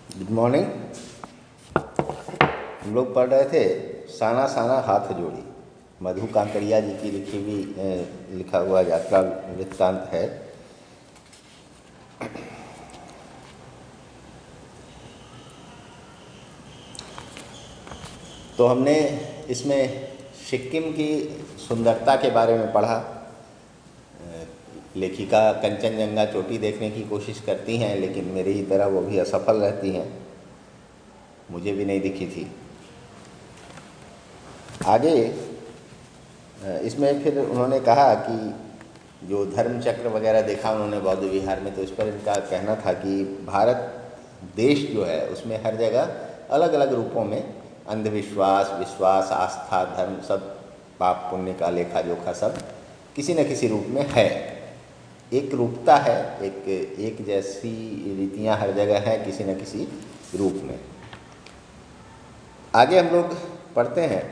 Good morning. हम लोग पढ़ रहे थे साना साना हाथ जोड़ी, मधु कांकरिया जी की लिखी हुई लिखा हुआ यात्रा वृत्तांत है। तो हमने इसमें सिक्किम की सुंदरता के बारे में पढ़ा। लेखिका कंचनजंगा चोटी देखने की कोशिश करती हैं, लेकिन मेरी ही तरह वो भी असफल रहती हैं, मुझे भी नहीं दिखी थी। आगे इसमें फिर उन्होंने कहा कि जो धर्म चक्र वगैरह देखा उन्होंने बौद्ध विहार में, तो इस पर इनका कहना था कि भारत देश जो है उसमें हर जगह अलग अलग रूपों में अंधविश्वास, विश्वास, आस्था, धर्म सब, पाप पुण्य का लेखा जोखा सब किसी न किसी रूप में है। एक रूपता है, एक जैसी रीतियां हर जगह हैं किसी न किसी रूप में। आगे हम लोग पढ़ते हैं,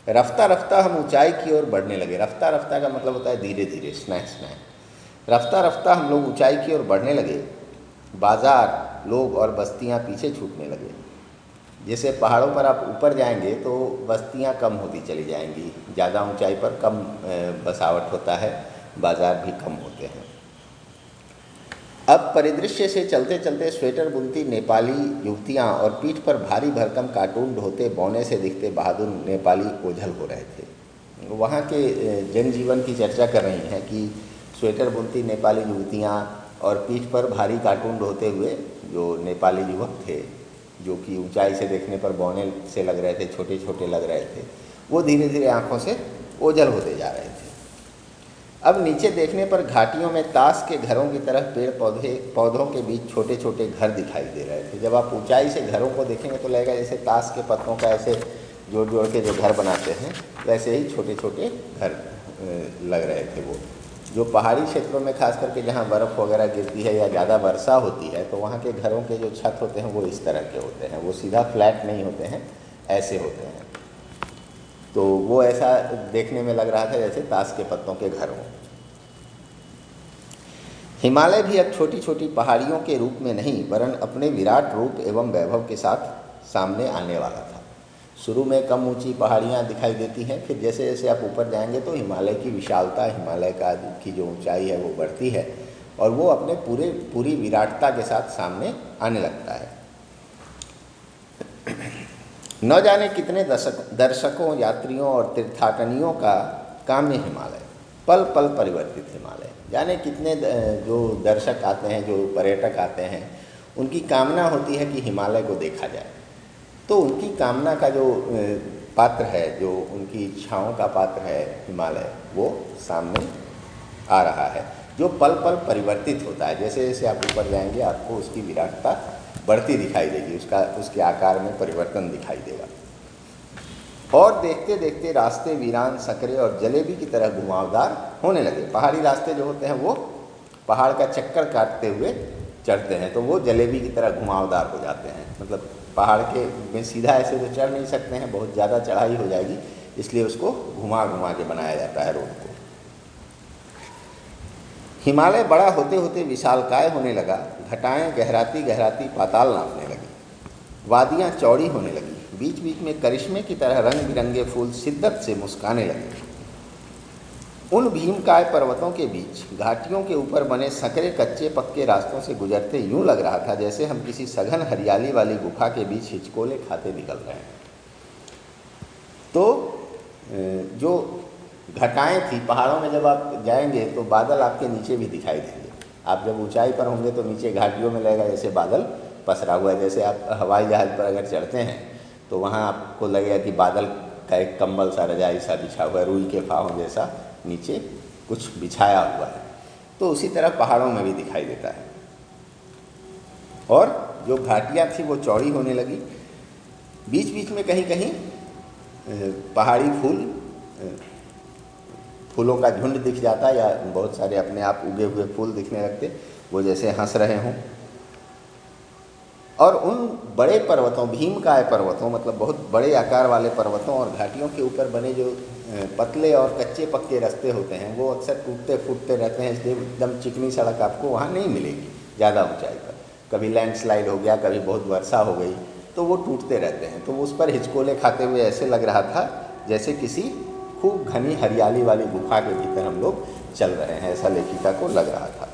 रफ्ता रफ्ता हम ऊंचाई की ओर बढ़ने लगे। रफ्ता रफ्ता का मतलब होता है धीरे धीरे, स्नेह स्नेह। रफ्ता रफ्ता हम लोग ऊंचाई की ओर बढ़ने लगे, बाजार, लोग और बस्तियां पीछे छूटने लगे। जैसे पहाड़ों पर आप ऊपर जाएंगे तो बस्तियां कम होती चली जाएंगी, ज़्यादा ऊंचाई पर कम बसावट होता है, बाजार भी कम होते हैं। अब परिदृश्य से चलते चलते स्वेटर बुनती नेपाली युवतियां और पीठ पर भारी भरकम कार्टून ढोते बौने से दिखते बहादुर नेपाली ओझल हो रहे थे। वहाँ के जनजीवन की चर्चा कर रही हैं कि स्वेटर बुनती नेपाली युवतियां और पीठ पर भारी कार्टून ढोते हुए जो नेपाली युवक थे, जो कि ऊंचाई से देखने पर बौने से लग रहे थे, छोटे छोटे लग रहे थे, वो धीरे धीरे आँखों से ओझल होते जा रहे थे। अब नीचे देखने पर घाटियों में ताश के घरों की तरह पेड़ पौधों के बीच छोटे छोटे घर दिखाई दे रहे थे। जब आप ऊंचाई से घरों को देखेंगे तो लगेगा जैसे ताश के पत्तों का ऐसे जोड़ जोड़ के जो घर बनाते हैं वैसे ही छोटे छोटे घर लग रहे थे। वो जो पहाड़ी क्षेत्रों में खास करके जहाँ बर्फ़ वगैरह गिरती है या ज़्यादा वर्षा होती है तो वहाँ के घरों के जो छत होते हैं वो इस तरह के होते हैं, वो सीधा फ्लैट नहीं होते हैं, ऐसे होते हैं। तो वो ऐसा देखने में लग रहा था जैसे ताश के पत्तों के घर हों। हिमालय भी अब छोटी छोटी पहाड़ियों के रूप में नहीं वरन अपने विराट रूप एवं वैभव के साथ सामने आने वाला था। शुरू में कम ऊंची पहाड़ियाँ दिखाई देती हैं, फिर जैसे जैसे आप ऊपर जाएंगे तो हिमालय की विशालता, हिमालय की जो ऊंचाई है वो बढ़ती है और वो अपने पूरी विराटता के साथ सामने आने लगता है। न जाने कितने दर्शकों, यात्रियों और तीर्थाटनियों का काम्य हिमालय, पल पल परिवर्तित हिमालय। जाने कितने जो दर्शक आते हैं, जो पर्यटक आते हैं, उनकी कामना होती है कि हिमालय को देखा जाए। तो उनकी कामना का जो पात्र है, जो उनकी इच्छाओं का पात्र है हिमालय, वो सामने आ रहा है, जो पल पल परिवर्तित होता है। जैसे जैसे आप ऊपर जाएंगे आपको उसकी विराटता बढ़ती दिखाई देगी, उसके आकार में परिवर्तन दिखाई देगा। और देखते देखते रास्ते वीरान, सकरे और जलेबी की तरह घुमावदार होने लगे। पहाड़ी रास्ते जो होते हैं वो पहाड़ का चक्कर काटते हुए चढ़ते हैं, तो वो जलेबी की तरह घुमावदार हो जाते हैं। मतलब पहाड़ के में सीधा ऐसे तो चढ़ नहीं सकते हैं, बहुत ज़्यादा चढ़ाई हो जाएगी, इसलिए उसको घुमा घुमा के बनाया जाता है रोड को। हिमालय बड़ा होते होते विशालकाय होने लगा, घटाएं गहराती गहराती पाताल नापने लगी, वादियाँ चौड़ी होने लगी, बीच बीच में करिश्मे की तरह रंग बिरंगे फूल शिद्दत से मुस्काने लगे। उन भीमकाय पर्वतों के बीच घाटियों के ऊपर बने सकरे कच्चे पक्के रास्तों से गुजरते यूं लग रहा था जैसे हम किसी सघन हरियाली वाली गुफा के बीच हिचकोले खाते निकल रहे हैं। तो जो घटाएं थी पहाड़ों में, जब आप जाएंगे तो बादल आपके नीचे भी दिखाई देंगे। आप जब ऊंचाई पर होंगे तो नीचे घाटियों में लगेगा जैसे बादल पसरा हुआ है। जैसे आप हवाई जहाज़ पर अगर चढ़ते हैं तो वहाँ आपको लगेगा कि बादल का एक कंबल सा, रजाई सा बिछा हुआ है, रुई के फाहों जैसा नीचे कुछ बिछाया हुआ है। तो उसी तरह पहाड़ों में भी दिखाई देता है। और जो घाटियाँ थी वो चौड़ी होने लगी, बीच बीच में कहीं कहीं पहाड़ी फूलों का झुंड दिख जाता, या बहुत सारे अपने आप उगे हुए फूल दिखने लगते, वो जैसे हंस रहे हों। और उन बड़े पर्वतों, भीमकाय पर्वतों, मतलब बहुत बड़े आकार वाले पर्वतों और घाटियों के ऊपर बने जो पतले और कच्चे पक्के रास्ते होते हैं वो अक्सर टूटते फूटते रहते हैं, इसलिए एकदम चिकनी सड़क आपको वहाँ नहीं मिलेगी ज़्यादा ऊंचाई पर। कभी लैंडस्लाइड हो गया, कभी बहुत वर्षा हो गई, तो वो टूटते रहते हैं। तो उस पर हिचकोले खाते हुए ऐसे लग रहा था जैसे किसी खूब घनी हरियाली वाली गुफा के भीतर हम लोग चल रहे हैं, ऐसा लेखिका को लग रहा था।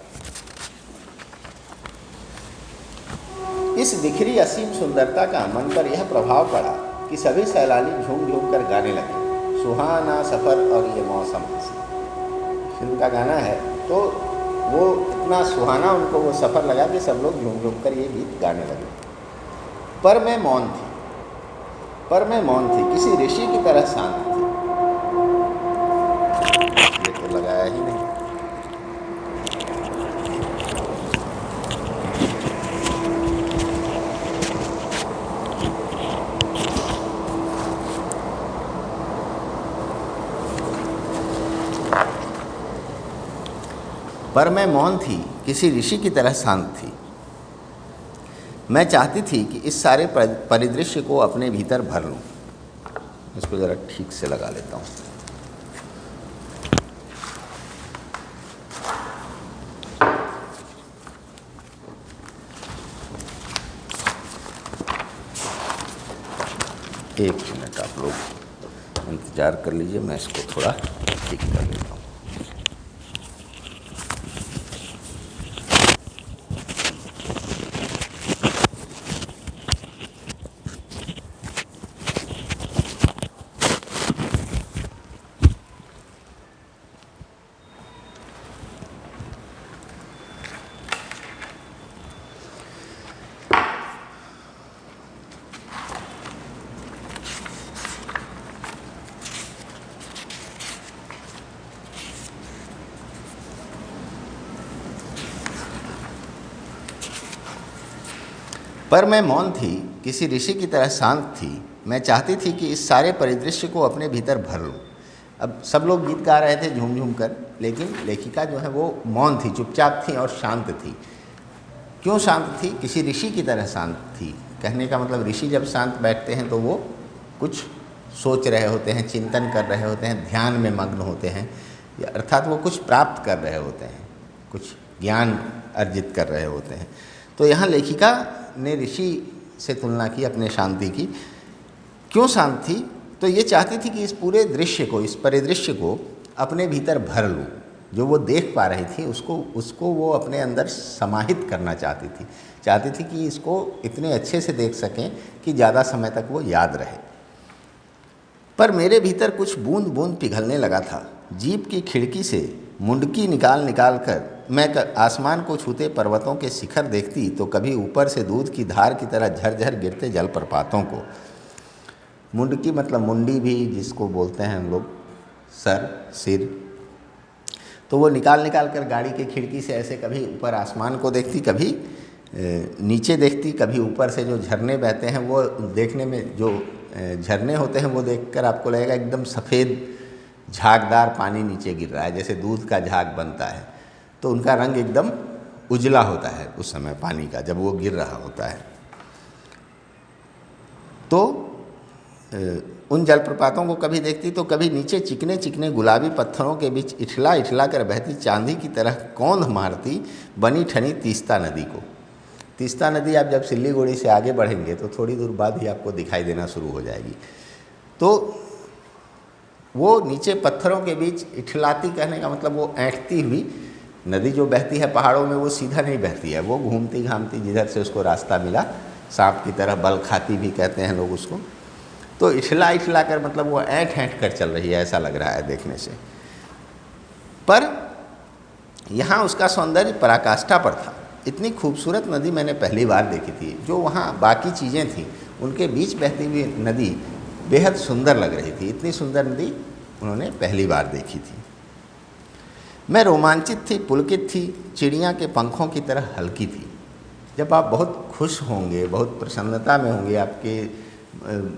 इस बिखरी असीम सुंदरता का मन पर यह प्रभाव पड़ा कि सभी सैलानी झूम झूम कर गाने लगे, सुहाना सफ़र और ये मौसम हंसी। फिल्म का गाना है, तो वो इतना सुहाना उनको वो सफ़र लगा कि सब लोग झूम झूम कर ये गीत गाने लगे। पर मैं मौन थी, पर मैं मौन थी, किसी ऋषि की तरह शांत थी। ये तो लगाया ही नहीं। पर मैं मौन थी, किसी ऋषि की तरह शांत थी। मैं चाहती थी कि इस सारे परिदृश्य को अपने भीतर भर लूं। इसको ज़रा ठीक से लगा लेता हूँ। एक मिनट आप लोग इंतज़ार कर लीजिए, मैं इसको थोड़ा ठीक कर लेता हूँ। पर मैं मौन थी, किसी ऋषि की तरह शांत थी। मैं चाहती थी कि इस सारे परिदृश्य को अपने भीतर भर लूं। अब सब लोग गीत गा रहे थे झूम झूम कर, लेकिन लेखिका जो है वो मौन थी, चुपचाप थी और शांत थी। क्यों शांत थी? किसी ऋषि की तरह शांत थी। कहने का मतलब ऋषि जब शांत बैठते हैं तो वो कुछ सोच रहे होते हैं, चिंतन कर रहे होते हैं, ध्यान में मग्न होते हैं, अर्थात वो कुछ प्राप्त कर रहे होते हैं, कुछ ज्ञान अर्जित कर रहे होते हैं। तो यहाँ लेखिका ने ऋषि से तुलना की अपने शांति की। क्यों शांत थी? तो ये चाहती थी कि इस पूरे दृश्य को, इस परिदृश्य को अपने भीतर भर लूँ। जो वो देख पा रही थी उसको वो अपने अंदर समाहित करना चाहती थी कि इसको इतने अच्छे से देख सकें कि ज़्यादा समय तक वो याद रहे। पर मेरे भीतर कुछ बूंद बूंद पिघलने लगा था। जीप की खिड़की से मुंडकी निकाल कर मैं आसमान को छूते पर्वतों के शिखर देखती तो कभी ऊपर से दूध की धार की तरह झरझर गिरते जलप्रपातों को। मुंडकी मतलब मुंडी भी जिसको बोलते हैं हम लोग, सिर। तो वो निकाल कर गाड़ी की खिड़की से ऐसे कभी ऊपर आसमान को देखती, कभी नीचे देखती, कभी ऊपर से जो झरने बहते हैं वो देखने में, जो झरने होते हैं वो देखकर आपको लगेगा एकदम सफ़ेद झागदार पानी नीचे गिर रहा है, जैसे दूध का झाग बनता है। तो उनका रंग एकदम उजला होता है उस समय पानी का, जब वो गिर रहा होता है। तो उन जलप्रपातों को कभी देखती तो कभी नीचे चिकने चिकने गुलाबी पत्थरों के बीच इठला कर बहती चांदी की तरह कौंध मारती बनी ठनी तीस्ता नदी को। तीस्ता नदी आप जब सिल्लीगुड़ी से आगे बढ़ेंगे तो थोड़ी दूर बाद ही आपको दिखाई देना शुरू हो जाएगी। तो वो नीचे पत्थरों के बीच इठलाती, कहने का मतलब वो ऐंठती हुई नदी जो बहती है पहाड़ों में, वो सीधा नहीं बहती है, वो घूमती घामती जिधर से उसको रास्ता मिला, सांप की तरह बल खाती भी कहते हैं लोग उसको। तो इठला कर मतलब वो ऐंठ कर चल रही है, ऐसा लग रहा है देखने से। पर यहाँ उसका सौंदर्य पराकाष्ठा पर था। इतनी खूबसूरत नदी मैंने पहली बार देखी थी। जो वहाँ बाकी चीज़ें थीं उनके बीच बहती हुई नदी बेहद सुंदर लग रही थी। इतनी सुंदर नदी उन्होंने पहली बार देखी थी। मैं रोमांचित थी, पुलकित थी, चिड़िया के पंखों की तरह हल्की थी। जब आप बहुत खुश होंगे, बहुत प्रसन्नता में होंगे, आपके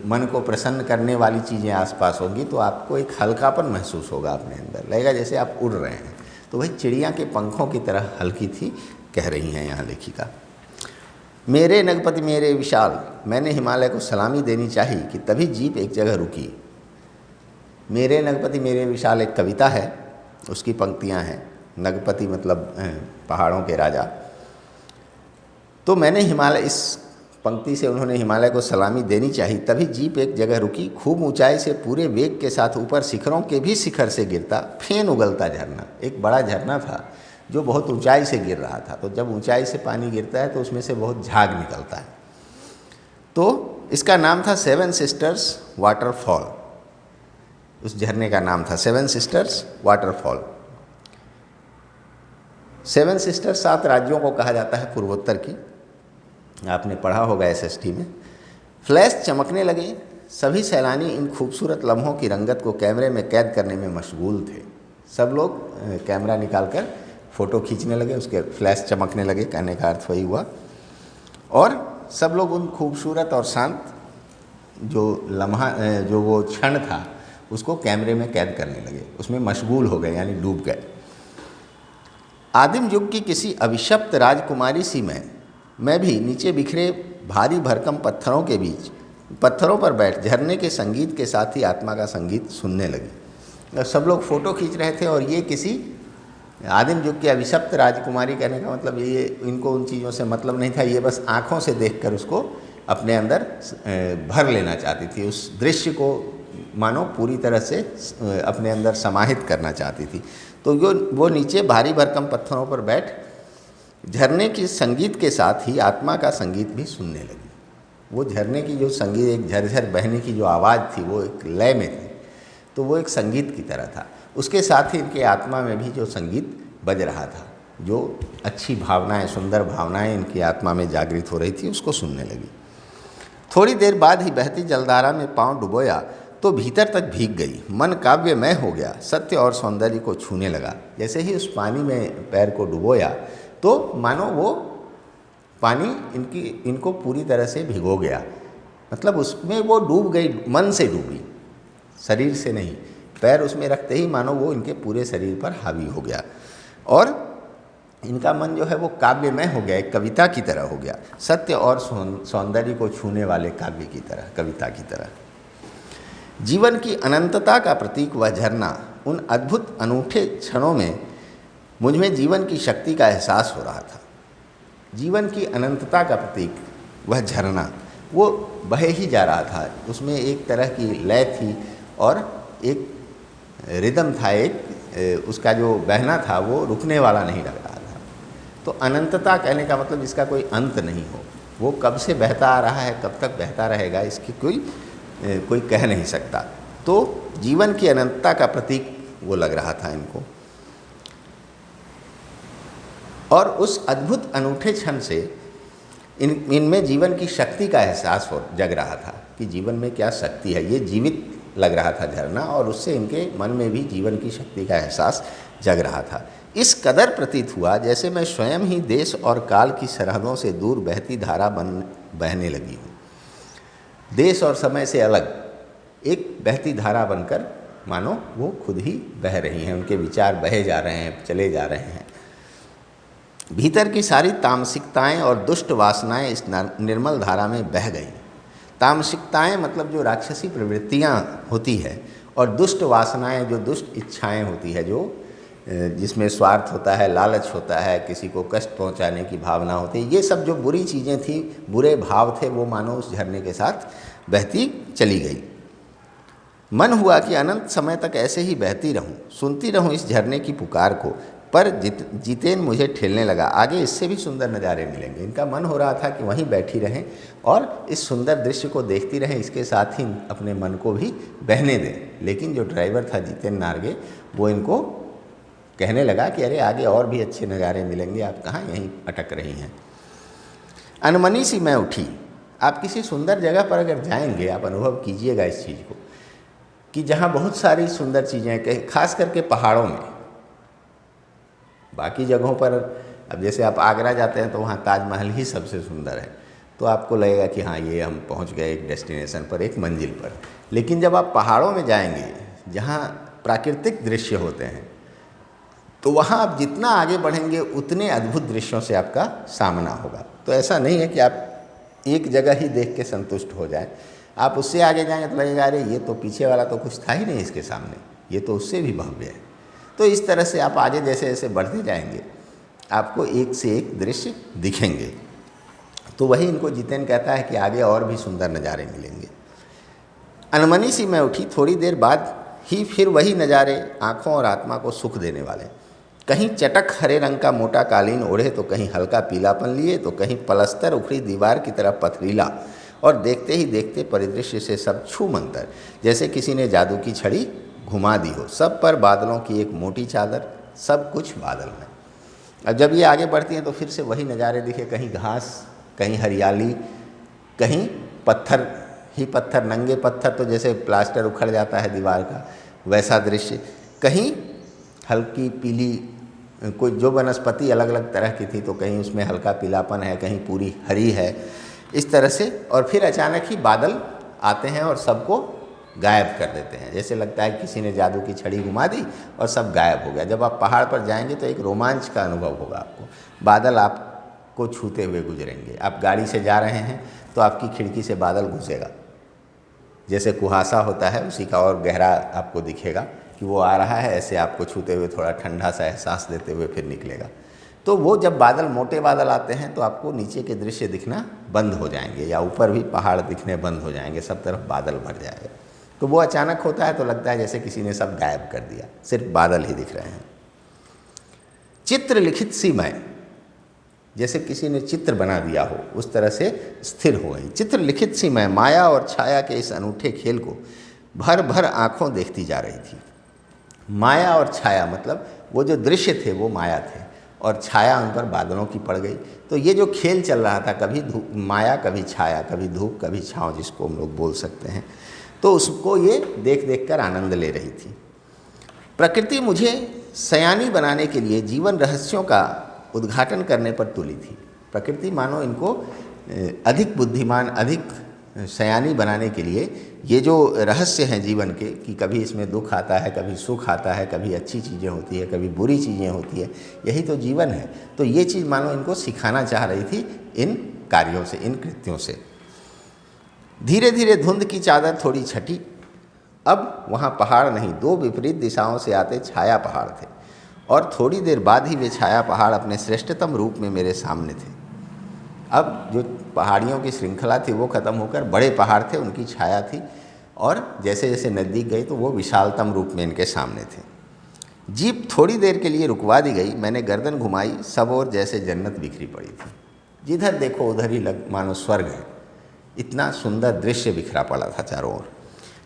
मन को प्रसन्न करने वाली चीज़ें आसपास होंगी, तो आपको एक हल्कापन महसूस होगा अपने अंदर, लगेगा जैसे आप उड़ रहे हैं। तो वही चिड़िया के पंखों की तरह हल्की थी, कह रही हैं यहाँ लेखिका। मेरे नगपति मेरे विशाल, मैंने हिमालय को सलामी देनी चाहिए कि तभी जीप एक जगह रुकी। मेरे नगपति मेरे विशाल एक कविता है, उसकी पंक्तियाँ हैं। नगपति मतलब पहाड़ों के राजा। तो मैंने हिमालय, इस पंक्ति से उन्होंने हिमालय को सलामी देनी चाहिए। तभी जीप एक जगह रुकी। खूब ऊंचाई से पूरे वेग के साथ ऊपर शिखरों के भी शिखर से गिरता फेन उगलता झरना, एक बड़ा झरना था जो बहुत ऊंचाई से गिर रहा था। तो जब ऊंचाई से पानी गिरता है तो उसमें से बहुत झाग निकलता है। तो इसका नाम था सेवन सिस्टर्स वाटरफॉल। उस झरने का नाम था seven sisters waterfall. Seven sisters 7 राज्यों को कहा जाता है पूर्वोत्तर की, आपने पढ़ा होगा एसएसटी में। फ्लैश चमकने लगे। सभी सैलानी इन खूबसूरत लम्हों की रंगत को कैमरे में कैद करने में मशगूल थे। सब लोग कैमरा निकालकर फ़ोटो खींचने लगे, उसके फ्लैश चमकने लगे, कहने का अर्थ वही हुआ। और सब लोग उन खूबसूरत और शांत जो लम्हा, जो वो क्षण था, उसको कैमरे में कैद करने लगे, उसमें मशगूल हो गए, यानी डूब गए। आदिम युग की किसी अभिशप्त राजकुमारी सी मैं भी नीचे बिखरे भारी भरकम पत्थरों के बीच, पत्थरों पर बैठ झरने के संगीत के साथ ही आत्मा का संगीत सुनने लगी। सब लोग फ़ोटो खींच रहे थे और ये किसी आदिम युग की अभिशप्त राजकुमारी, कहने का मतलब ये, इनको उन चीज़ों से मतलब नहीं था, ये बस आँखों से देखकर उसको अपने अंदर भर लेना चाहती थी, उस दृश्य को मानो पूरी तरह से अपने अंदर समाहित करना चाहती थी। तो वो नीचे भारी भरकम पत्थरों पर बैठ झरने की संगीत के साथ ही आत्मा का संगीत भी सुनने लगी। वो झरने की जो संगीत, एक झरझर बहने की जो आवाज़ थी, वो एक लय में थी, तो वो एक संगीत की तरह था। उसके साथ ही इनके आत्मा में भी जो संगीत बज रहा था, जो अच्छी भावनाएं, सुंदर भावनाएं इनकी आत्मा में जागृत हो रही थी, उसको सुनने लगी। थोड़ी देर बाद ही बहती जलधारा में पांव डुबोया तो भीतर तक भीग गई। मन काव्यमय हो गया, सत्य और सौंदर्य को छूने लगा। जैसे ही उस पानी में पैर को डुबोया तो मानो वो पानी इनको पूरी तरह से भिगो गया, मतलब उसमें वो डूब गई, मन से डूबी, शरीर से नहीं। पैर उसमें रखते ही मानो वो इनके पूरे शरीर पर हावी हो गया और इनका मन जो है वो काव्यमय हो गया, एक कविता की तरह हो गया, सत्य और सौंदर्य को छूने वाले काव्य की तरह, कविता की तरह। जीवन की अनंतता का प्रतीक वह झरना, उन अद्भुत अनूठे क्षणों में मुझ में जीवन की शक्ति का एहसास हो रहा था। जीवन की अनंतता का प्रतीक वह झरना, वो बहे ही जा रहा था, उसमें एक तरह की लय थी और एक रिदम था, एक उसका जो बहना था वो रुकने वाला नहीं लग रहा था। तो अनंतता कहने का मतलब इसका कोई अंत नहीं हो, वो कब से बहता आ रहा है, कब तक बहता रहेगा, इसकी कोई कह नहीं सकता। तो जीवन की अनंतता का प्रतीक वो लग रहा था इनको। और उस अद्भुत अनूठे क्षण से इनमें जीवन की शक्ति का एहसास जग रहा था कि जीवन में क्या शक्ति है, ये जीवित लग रहा था झरना, और उससे इनके मन में भी जीवन की शक्ति का एहसास जग रहा था। इस कदर प्रतीत हुआ जैसे मैं स्वयं ही देश और काल की सरहदों से दूर बहती धारा बहने लगी हूँ। देश और समय से अलग एक बहती धारा बनकर मानो वो खुद ही बह रही हैं, उनके विचार बहे जा रहे हैं, चले जा रहे हैं। भीतर की सारी तामसिकताएं और दुष्ट वासनाएं इस निर्मल धारा में बह गईं। तामसिकताएं मतलब जो राक्षसी प्रवृत्तियां होती है, और दुष्ट वासनाएं जो दुष्ट इच्छाएं होती है, जो जिसमें स्वार्थ होता है, लालच होता है, किसी को कष्ट पहुंचाने की भावना होती है, ये सब जो बुरी चीज़ें थी, बुरे भाव थे, वो मानो उस झरने के साथ बहती चली गई। मन हुआ कि अनंत समय तक ऐसे ही बहती रहूं, सुनती रहूं इस झरने की पुकार को, पर जितेन मुझे ठेलने लगा, आगे इससे भी सुंदर नज़ारे मिलेंगे। इनका मन हो रहा था कि वहीं बैठी रहें और इस सुंदर दृश्य को देखती रहें, इसके साथ ही अपने मन को भी बहने दें। लेकिन जो ड्राइवर था जितेन नार्गे, वो इनको कहने लगा कि अरे आगे और भी अच्छे नज़ारे मिलेंगे, आप कहाँ यहीं अटक रही हैं। अनमनी सी मैं उठी। आप किसी सुंदर जगह पर अगर जाएंगे, आप अनुभव कीजिएगा इस चीज़ को कि जहाँ बहुत सारी सुंदर चीज़ें, खास करके पहाड़ों में, बाकी जगहों पर, अब जैसे आप आगरा जाते हैं तो वहाँ ताजमहल ही सबसे सुंदर है, तो आपको लगेगा कि हाँ ये हम पहुँच गए एक डेस्टिनेशन पर, एक मंजिल पर। लेकिन जब आप पहाड़ों में जाएंगे जहाँ प्राकृतिक दृश्य होते हैं, तो वहाँ आप जितना आगे बढ़ेंगे उतने अद्भुत दृश्यों से आपका सामना होगा। तो ऐसा नहीं है कि आप एक जगह ही देख के संतुष्ट हो जाएं, आप उससे आगे जाएंगे तो लगेगा अरे ये तो पीछे वाला तो कुछ था ही नहीं इसके सामने, ये तो उससे भी भव्य है। तो इस तरह से आप आगे जैसे जैसे बढ़ते जाएंगे, आपको एक से एक दृश्य दिखेंगे। तो वही इनको जितेन कहता है कि आगे और भी सुंदर नज़ारे मिलेंगे। अनमनी सी मैं उठी, थोड़ी देर बाद ही फिर वही नज़ारे आँखों और आत्मा को सुख देने वाले। कहीं चटक हरे रंग का मोटा कालीन ओढ़े तो कहीं हल्का पीलापन लिए तो कहीं पलस्तर उखड़ी दीवार की तरह पथरीला, और देखते ही देखते परिदृश्य से सब छू मंतर, जैसे किसी ने जादू की छड़ी घुमा दी हो। सब पर बादलों की एक मोटी चादर, सब कुछ बादल में। अब जब ये आगे बढ़ती हैं तो फिर से वही नज़ारे दिखे, कहीं घास, कहीं हरियाली, कहीं पत्थर ही पत्थर, नंगे पत्थर, तो जैसे प्लास्टर उखड़ जाता है दीवार का वैसा दृश्य, कहीं हल्की पीली कोई जो वनस्पति अलग अलग तरह की थी तो कहीं उसमें हल्का पीलापन है, कहीं पूरी हरी है, इस तरह से। और फिर अचानक ही बादल आते हैं और सबको गायब कर देते हैं, जैसे लगता है किसी ने जादू की छड़ी घुमा दी और सब गायब हो गया। जब आप पहाड़ पर जाएंगे तो एक रोमांच का अनुभव होगा आपको। बादल आपको छूते हुए गुजरेंगे। आप गाड़ी से जा रहे हैं तो आपकी खिड़की से बादल घुसेगा, जैसे कुहासा होता है उसी का और गहरा आपको दिखेगा कि वो आ रहा है, ऐसे आपको छूते हुए थोड़ा ठंडा सा एहसास देते हुए फिर निकलेगा। तो वो जब बादल, मोटे बादल आते हैं तो आपको नीचे के दृश्य दिखना बंद हो जाएंगे, या ऊपर भी पहाड़ दिखने बंद हो जाएंगे, सब तरफ बादल भर जाएगा। तो वो अचानक होता है तो लगता है जैसे किसी ने सब गायब कर दिया, सिर्फ बादल ही दिख रहे हैं। चित्र लिखित सी मैं, जैसे किसी ने चित्र बना दिया हो उस तरह से स्थिर हो गई। चित्र लिखित सी मैं माया और छाया के इस अनूठे खेल को भर भर आँखों देखती जा रही थी। माया और छाया मतलब वो जो दृश्य थे वो माया थे और छाया उन पर बादलों की पड़ गई। तो ये जो खेल चल रहा था, कभी माया कभी छाया, कभी धूप कभी छाँव, जिसको हम लोग बोल सकते हैं, तो उसको ये देख देख कर आनंद ले रही थी। प्रकृति मुझे सयानी बनाने के लिए जीवन रहस्यों का उद्घाटन करने पर तुली थी। प्रकृति मानो इनको अधिक बुद्धिमान, अधिक सयानी बनाने के लिए ये जो रहस्य हैं जीवन के, कि कभी इसमें दुख आता है, कभी सुख आता है, कभी अच्छी चीज़ें होती है, कभी बुरी चीज़ें होती है, यही तो जीवन है। तो ये चीज़ मानो इनको सिखाना चाह रही थी इन कार्यों से, इन कृत्यों से। धीरे धीरे धुंध की चादर थोड़ी छटी। अब वहाँ पहाड़ नहीं, दो विपरीत दिशाओं से आते छाया पहाड़ थे, और थोड़ी देर बाद ही वे छाया पहाड़ अपने श्रेष्ठतम रूप में मेरे सामने थे। अब जो पहाड़ियों की श्रृंखला थी वो ख़त्म होकर बड़े पहाड़ थे, उनकी छाया थी, और जैसे जैसे नज़दीक गई तो वो विशालतम रूप में इनके सामने थे। जीप थोड़ी देर के लिए रुकवा दी गई। मैंने गर्दन घुमाई, सब और जैसे जन्नत बिखरी पड़ी थी। जिधर देखो उधर ही मानो स्वर्ग है, इतना सुंदर दृश्य बिखरा पड़ा था चारों ओर।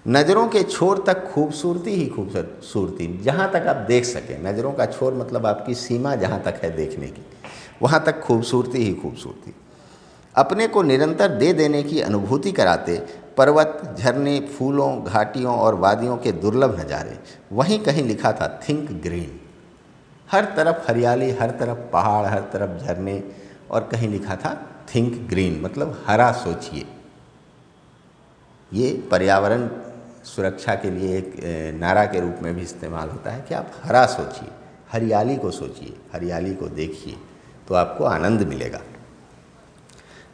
नज़रों के छोर तक खूबसूरती ही खूबसूरती, जहाँ तक आप देख सकें। नज़रों का छोर मतलब आपकी सीमा जहाँ तक है देखने की, वहाँ तक खूबसूरती ही खूबसूरती। अपने को निरंतर दे देने की अनुभूति कराते पर्वत, झरने, फूलों, घाटियों और वादियों के दुर्लभ नज़ारे। वहीं कहीं लिखा था थिंक ग्रीन। हर तरफ हरियाली, हर तरफ पहाड़, हर तरफ झरने, और कहीं लिखा था थिंक ग्रीन मतलब हरा सोचिए। ये पर्यावरण सुरक्षा के लिए एक नारा के रूप में भी इस्तेमाल होता है कि आप हरा सोचिए, हरियाली को सोचिए, हरियाली को देखिए, तो आपको आनंद मिलेगा।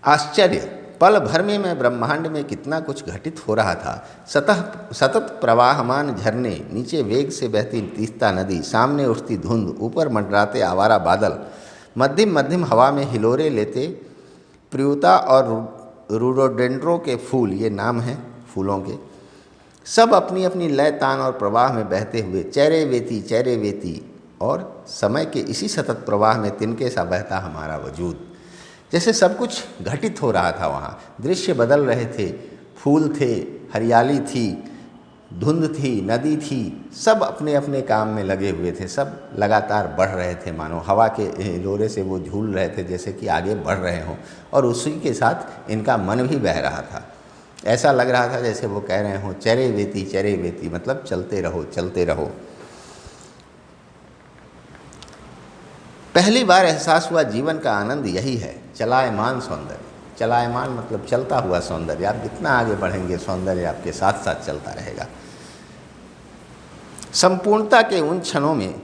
आश्चर्य, पल भर में मैं ब्रह्मांड में कितना कुछ घटित हो रहा था। सतत प्रवाहमान झरने, नीचे वेग से बहती तीस्ता नदी, सामने उठती धुंध, ऊपर मंडराते आवारा बादल, मध्यम मध्यम हवा में हिलोरे लेते प्रियुता और रूडोडेंड्रो के फूल, ये नाम हैं फूलों के, सब अपनी अपनी लय, तान और प्रवाह में बहते हुए चेरे वेती, और समय के इसी सतत प्रवाह में तिनके सा बहता हमारा वजूद। जैसे सब कुछ घटित हो रहा था वहाँ, दृश्य बदल रहे थे, फूल थे, हरियाली थी, धुंध थी, नदी थी, सब अपने अपने काम में लगे हुए थे, सब लगातार बढ़ रहे थे, मानो हवा के हिलोरे से वो झूल रहे थे जैसे कि आगे बढ़ रहे हों, और उसी के साथ इनका मन भी बह रहा था। ऐसा लग रहा था जैसे वो कह रहे हों चरे वेती मतलब चलते रहो, चलते रहो। पहली बार एहसास हुआ जीवन का आनंद यही है, चलायमान सौंदर्य। चलायमान मतलब चलता हुआ सौंदर्य। आप जितना आगे बढ़ेंगे सौंदर्य आपके साथ साथ चलता रहेगा। संपूर्णता के उन क्षणों में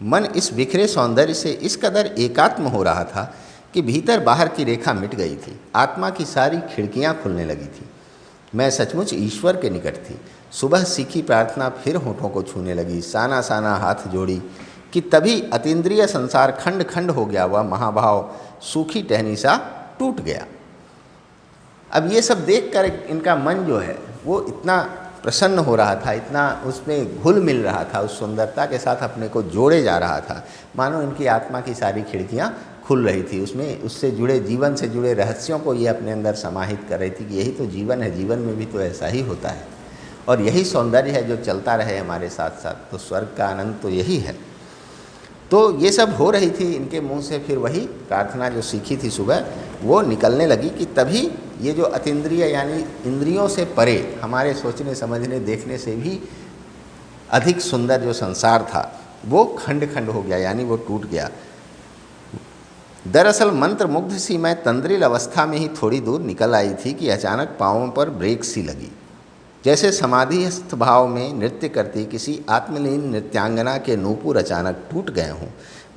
मन इस बिखरे सौंदर्य से इस कदर एकात्म हो रहा था कि भीतर बाहर की रेखा मिट गई थी, आत्मा की सारी खिड़कियां खुलने लगी थी। मैं सचमुच ईश्वर के निकट थी। सुबह सीखी प्रार्थना फिर होठों को छूने लगी, साना साना हाथ जोड़ी कि तभी अतीन्द्रिय संसार खंड खंड हो गया। वह महाभाव सूखी टहनी सा टूट गया। अब ये सब देखकर इनका मन जो है वो इतना प्रसन्न हो रहा था, इतना उसमें घुल मिल रहा था, उस सुंदरता के साथ अपने को जोड़े जा रहा था, मानो इनकी आत्मा की सारी खिड़कियाँ खुल रही थी, उसमें उससे जुड़े जीवन से जुड़े रहस्यों को ये अपने अंदर समाहित कर रही थी कि यही तो जीवन है, जीवन में भी तो ऐसा ही होता है और यही सौंदर्य है जो चलता रहे हमारे साथ साथ, तो स्वर्ग का आनंद तो यही है। तो ये सब हो रही थी इनके मुंह से। फिर वही प्रार्थना जो सीखी थी सुबह वो निकलने लगी कि तभी ये जो अतीन्द्रिय यानी इंद्रियों से परे, हमारे सोचने समझने देखने से भी अधिक सुंदर जो संसार था वो खंड खंड हो गया, यानी वो टूट गया। दरअसल मंत्र मुग्ध सी मैं तंद्रिल अवस्था में ही थोड़ी दूर निकल आई थी कि अचानक पाँवों पर ब्रेक सी लगी, जैसे समाधिस्थ भाव में नृत्य करती किसी आत्मलीन नृत्यांगना के नूपुर अचानक टूट गए हों।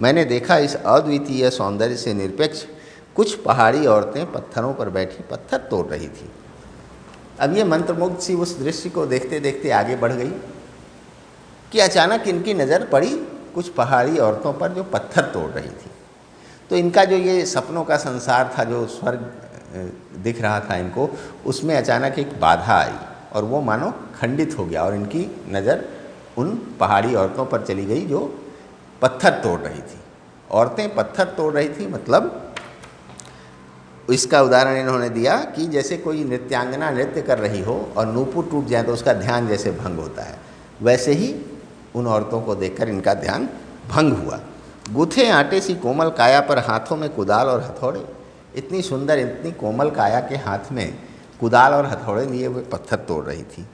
मैंने देखा इस अद्वितीय सौंदर्य से निरपेक्ष कुछ पहाड़ी औरतें पत्थरों पर बैठी पत्थर तोड़ रही थी। अब ये मंत्रमुग्ध सी उस दृश्य को देखते देखते आगे बढ़ गई कि अचानक इनकी नज़र पड़ी कुछ पहाड़ी औरतों पर जो पत्थर तोड़ रही थी। तो इनका जो ये सपनों का संसार था, जो स्वर्ग दिख रहा था इनको, उसमें अचानक एक बाधा आई और वो मानो खंडित हो गया और इनकी नज़र उन पहाड़ी औरतों पर चली गई जो पत्थर तोड़ रही थी। औरतें पत्थर तोड़ रही थी, मतलब इसका उदाहरण इन्होंने दिया कि जैसे कोई नृत्यांगना नृत्य कर रही हो और नूपुर टूट जाए तो उसका ध्यान जैसे भंग होता है, वैसे ही उन औरतों को देखकर इनका ध्यान भंग हुआ। गूथे आटे सी कोमल काया पर हाथों में कुदाल और हथौड़े, इतनी सुंदर इतनी कोमल काया के हाथ में कुदाल और हथौड़े लिए हुए पत्थर तोड़ रही थी।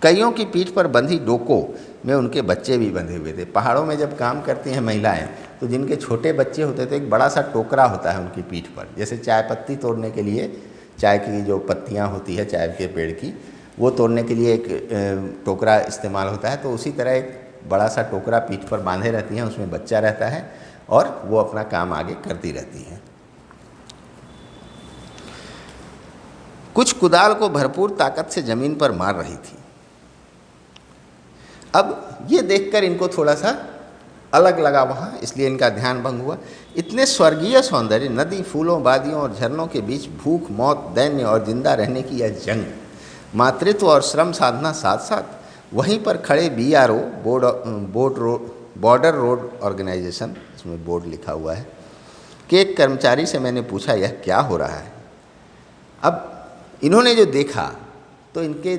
कईयों की पीठ पर बंधी डोकों में उनके बच्चे भी बंधे हुए थे। पहाड़ों में जब काम करती हैं महिलाएं तो जिनके छोटे बच्चे होते थे, एक बड़ा सा टोकरा होता है उनकी पीठ पर, जैसे चाय पत्ती तोड़ने के लिए, चाय की जो पत्तियां होती है चाय के पेड़ की, वो तोड़ने के लिए एक टोकरा इस्तेमाल होता है। तो उसी तरह एक बड़ा सा टोकरा पीठ पर बांधे रहती हैं, उसमें बच्चा रहता है और वो अपना काम आगे करती रहती हैं। कुछ कुदाल को भरपूर ताकत से जमीन पर मार रही थी। अब ये देखकर इनको थोड़ा सा अलग लगा वहाँ, इसलिए इनका ध्यान भंग हुआ। इतने स्वर्गीय सौंदर्य, नदी, फूलों, वादियों और झरनों के बीच भूख, मौत, दैन्य और जिंदा रहने की यह जंग, मातृत्व और श्रम साधना साथ साथ, वहीं पर खड़े BRO बॉर्डर रोड ऑर्गेनाइजेशन, इसमें बोर्ड लिखा हुआ है, कि एक कर्मचारी से मैंने पूछा यह क्या हो रहा है। अब इन्होंने जो देखा तो इनके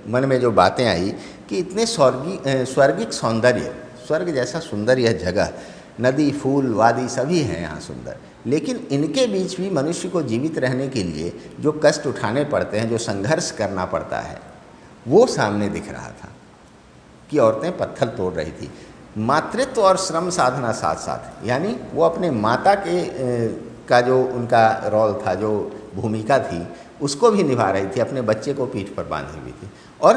मन में जो बातें आई कि इतने स्वर्गिक सौंदर्य, स्वर्ग जैसा सुंदर यह जगह, नदी, फूल, वादी सभी हैं यहाँ सुंदर, लेकिन इनके बीच भी मनुष्य को जीवित रहने के लिए जो कष्ट उठाने पड़ते हैं, जो संघर्ष करना पड़ता है, वो सामने दिख रहा था कि औरतें पत्थर तोड़ रही थी। मातृत्व और श्रम साधना साथ साथ, यानी वो अपने माता के का जो उनका रोल था, जो भूमिका थी, उसको भी निभा रही थी, अपने बच्चे को पीठ पर बांधी हुई थी, और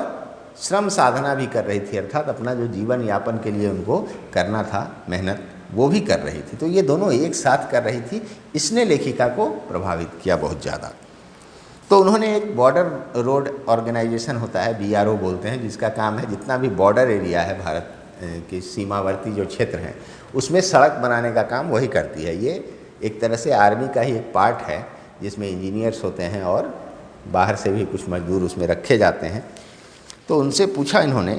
श्रम साधना भी कर रही थी, अर्थात अपना जो जीवन यापन के लिए उनको करना था मेहनत, वो भी कर रही थी। तो ये दोनों एक साथ कर रही थी। इसने लेखिका को प्रभावित किया बहुत ज़्यादा। तो उन्होंने एक बॉर्डर रोड ऑर्गेनाइजेशन होता है, BRO बोलते हैं, जिसका काम है जितना भी बॉर्डर एरिया है, भारत के सीमावर्ती जो क्षेत्र हैं, उसमें सड़क बनाने का काम वही करती है। ये एक तरह से आर्मी का ही एक पार्ट है, जिसमें इंजीनियर्स होते हैं और बाहर से भी कुछ मजदूर उसमें रखे जाते हैं। तो उनसे पूछा इन्होंने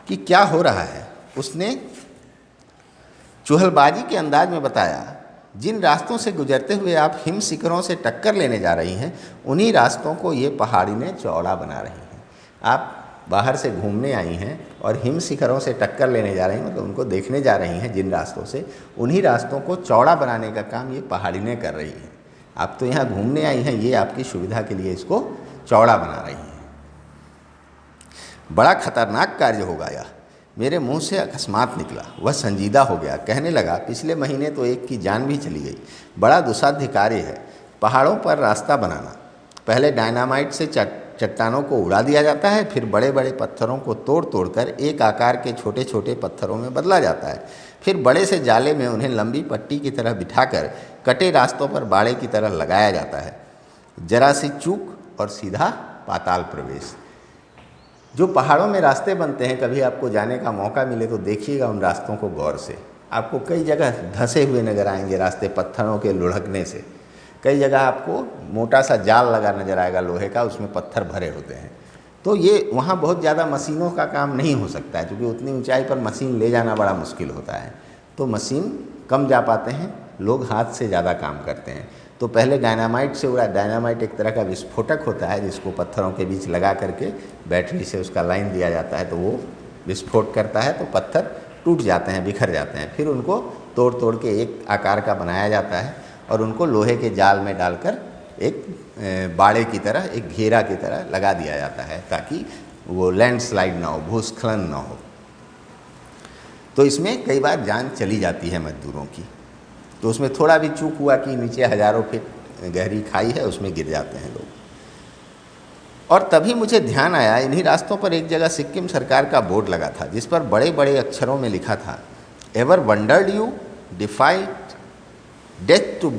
कि क्या हो रहा है। उसने चुहलबाजी के अंदाज में बताया, जिन रास्तों से गुजरते हुए आप हिम शिखरों से टक्कर लेने जा रही हैं, उन्हीं रास्तों को ये पहाड़ी ने चौड़ा बना रही हैं। आप बाहर से घूमने आई हैं और हिम शिखरों से टक्कर लेने जा रही हैं, मतलब उनको देखने जा रही हैं जिन रास्तों से, उन्हीं रास्तों को चौड़ा बनाने का काम ये पहाड़ी ने कर रही है। आप तो यहाँ घूमने आई हैं, ये आपकी सुविधा के लिए इसको चौड़ा बना रही हैं। बड़ा खतरनाक कार्य होगा यह, मेरे मुंह से अकस्मात निकला। वह संजीदा हो गया, कहने लगा, पिछले महीने तो एक की जान भी चली गई। बड़ा दुस्साध्य कार्य है पहाड़ों पर रास्ता बनाना। पहले डायनामाइट से चट्टानों को उड़ा दिया जाता है, फिर बड़े बड़े पत्थरों को तोड़ तोड़कर एक आकार के छोटे छोटे पत्थरों में बदला जाता है। फिर बड़े से जाले में उन्हें लंबी पट्टी की तरह बिठाकर कटे रास्तों पर बाड़े की तरह लगाया जाता है। जरा सी चूक और सीधा पाताल प्रवेश। जो पहाड़ों में रास्ते बनते हैं, कभी आपको जाने का मौका मिले तो देखिएगा उन रास्तों को गौर से। आपको कई जगह धंसे हुए नज़र आएंगे रास्ते, पत्थरों के लुढ़कने से, कई जगह आपको मोटा सा जाल लगा नज़र आएगा लोहे का, उसमें पत्थर भरे होते हैं। तो ये वहाँ बहुत ज़्यादा मशीनों का काम नहीं हो सकता है, क्योंकि उतनी ऊंचाई पर मशीन ले जाना बड़ा मुश्किल होता है। तो मशीन कम जा पाते हैं, लोग हाथ से ज़्यादा काम करते हैं। तो पहले डायनामाइट से उड़ा, डायनामाइट एक तरह का विस्फोटक होता है जिसको पत्थरों के बीच लगा करके बैटरी से उसका लाइन दिया जाता है, तो वो विस्फोट करता है, तो पत्थर टूट जाते हैं, बिखर जाते हैं। फिर उनको तोड़ तोड़ के एक आकार का बनाया जाता है और उनको लोहे के जाल में डालकर एक बाड़े की तरह, एक घेरा की तरह लगा दिया जाता है, ताकि वो लैंडस्लाइड ना हो, भूस्खलन ना हो। तो इसमें कई बार जान चली जाती है मजदूरों की। तो उसमें थोड़ा भी चूक हुआ कि नीचे हज़ारों फीट गहरी खाई है, उसमें गिर जाते हैं लोग। और तभी मुझे ध्यान आया, इन्हीं रास्तों पर एक जगह सिक्किम सरकार का बोर्ड लगा था जिस पर बड़े बड़े अक्षरों में लिखा था, ever wondered you defied death to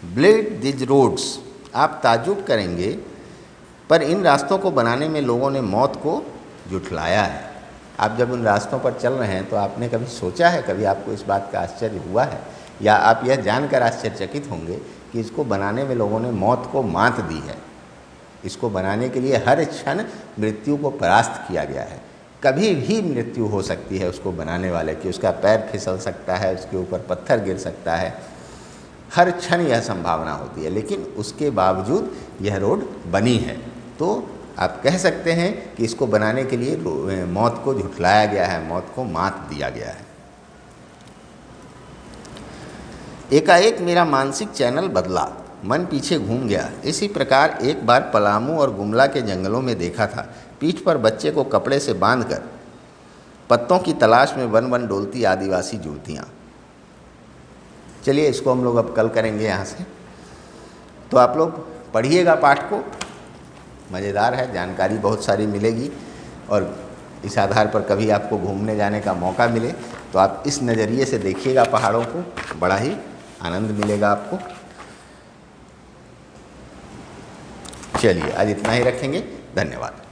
blade these roads. आप ताजुब करेंगे, पर इन रास्तों को बनाने में लोगों ने मौत को जुठलाया है। आप जब उन रास्तों पर चल रहे हैं तो आपने कभी सोचा है, कभी आपको इस बात का आश्चर्य हुआ है, या आप यह जानकर आश्चर्यचकित होंगे कि इसको बनाने में लोगों ने मौत को मात दी है। इसको बनाने के लिए हर क्षण मृत्यु को परास्त किया गया है। कभी भी मृत्यु हो सकती है उसको बनाने वाले की, उसका पैर फिसल सकता है, उसके ऊपर पत्थर गिर सकता है, हर क्षण यह संभावना होती है। लेकिन उसके बावजूद यह रोड बनी है। तो आप कह सकते हैं कि इसको बनाने के लिए मौत को झुठलाया गया है, मौत को मात दिया गया है। एकाएक मेरा मानसिक चैनल बदला, मन पीछे घूम गया। इसी प्रकार एक बार पलामू और गुमला के जंगलों में देखा था, पीठ पर बच्चे को कपड़े से बांधकर पत्तों की तलाश में वन वन डोलती आदिवासी युवतियाँ। चलिए, इसको हम लोग अब कल करेंगे यहाँ से। तो आप लोग पढ़िएगा पाठ को, मज़ेदार है, जानकारी बहुत सारी मिलेगी। और इस आधार पर कभी आपको घूमने जाने का मौका मिले तो आप इस नज़रिए से देखिएगा पहाड़ों को, बड़ा ही आनंद मिलेगा आपको। चलिए, आज इतना ही रखेंगे। धन्यवाद।